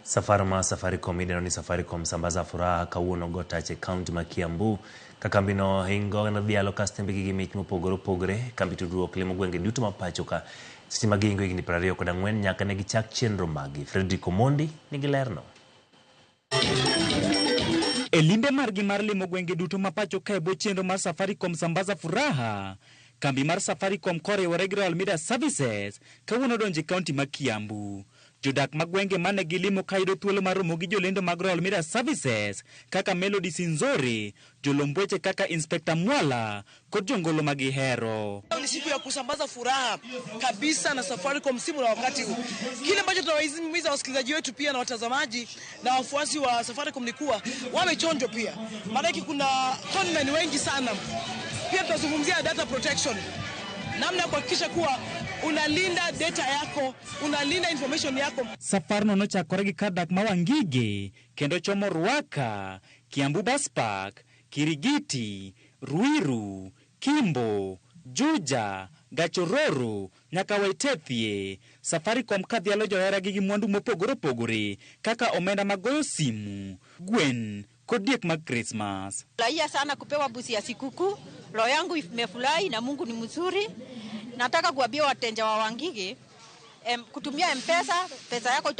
Safaricom ideno ni Safaricom sambaza furaha kawuono Gotache County ma Kiambu kakambino hingo na dialo kastembe gi mich mopogore pogre kambi tudruok limo gwenge duto mapacho ka stima gi hingo igni 24 nyaka ne gichak chenro magi. Fredrick Omondi nigi lerno. Elimbe margi mar limo gwenge duto mapacho ka ebo chenro mar Safaricom sambaza furaha kambi mar Safaricom koriwore gi Royal Media Services kawuono donje kaunti ma Kiambu. Jodak magwenge mane gilimo kaido thuolo mar romo gi jolendo mag Royal Media Services kaka Melody Sinzori, jolombweche kaka Inspector Mwala kod jongolo magihero. Ni siku ya kusambaza furaha kabisa na Safaricom simu na wakati huu. Kile ambacho tunawahimiza wasikilizaji wetu pia na watazamaji na wafuasi wa Safaricom ni kuwa wawe chonjo pia. Maana kuna conmen wengi sana. Pia tunazungumzia data protection. Namna ya kuhakikisha kuwa unalinda data yako, unalinda information yako. Safar no chakore gi kadak mawangige kendo chomo Ruaka, Kiambu Bus Park, Kirigiti, Ruiru, Kimbo, Juja, Gachororo, nyaka Waitethie. Safaricom kadhialo johera gi mwandu mopogore pogore kaka omenda magoyo simu, gwen kod diek mag Christmas. Furahia sana kupewa busi ya sikukuu. Roho yangu imefurahi na Mungu ni mzuri. Nataka kuambia wateja wa Wangige kutumia M-Pesa, pesa yako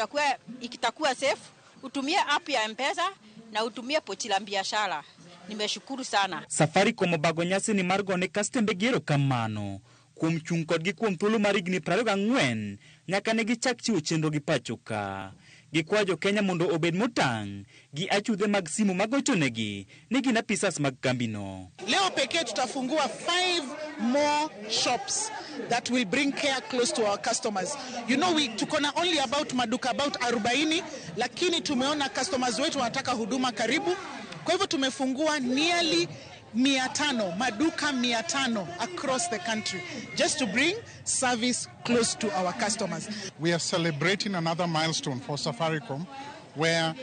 itakuwa safe. Utumie app ya M-Pesa na utumie pochi la biashara. Nimeshukuru sana. Safaricom bagonyasi ni margone kastembe gero kamano kuom chung kodgi kuom thuolo mar higni 24 nyaka ne gichak chiwo chenro gi pachoka. Gikwajo Kenya mondo obed motang' gi achudhe mag simu magochonegi ni gin apisas mag kambino. Leo pekee tutafungua 5 more shops that will bring care close to our customers. You know, tuko na only about maduka about 40, lakini tumeona customers wetu wanataka huduma karibu. Kwa hivyo tumefungua nearly 500 maduka 500 across the country just to bring service close to our customers. We are celebrating another milestone for Safaricom where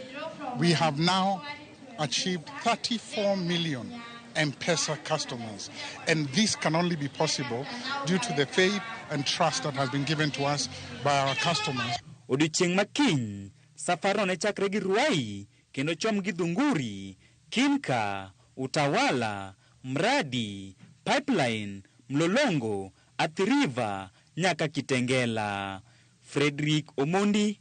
we have now achieved 34 million M-Pesa customers, and this can only be possible due to the faith and trust that has been given to us by our customers. Odichieng' makin Safar ne chakre gi Ruai kendo chom gi Dhunguri, Kimka, Utawala, Mradi, Pipeline, Mlolongo, Athi River, nyaka Kitengela. Fredrick Omondi,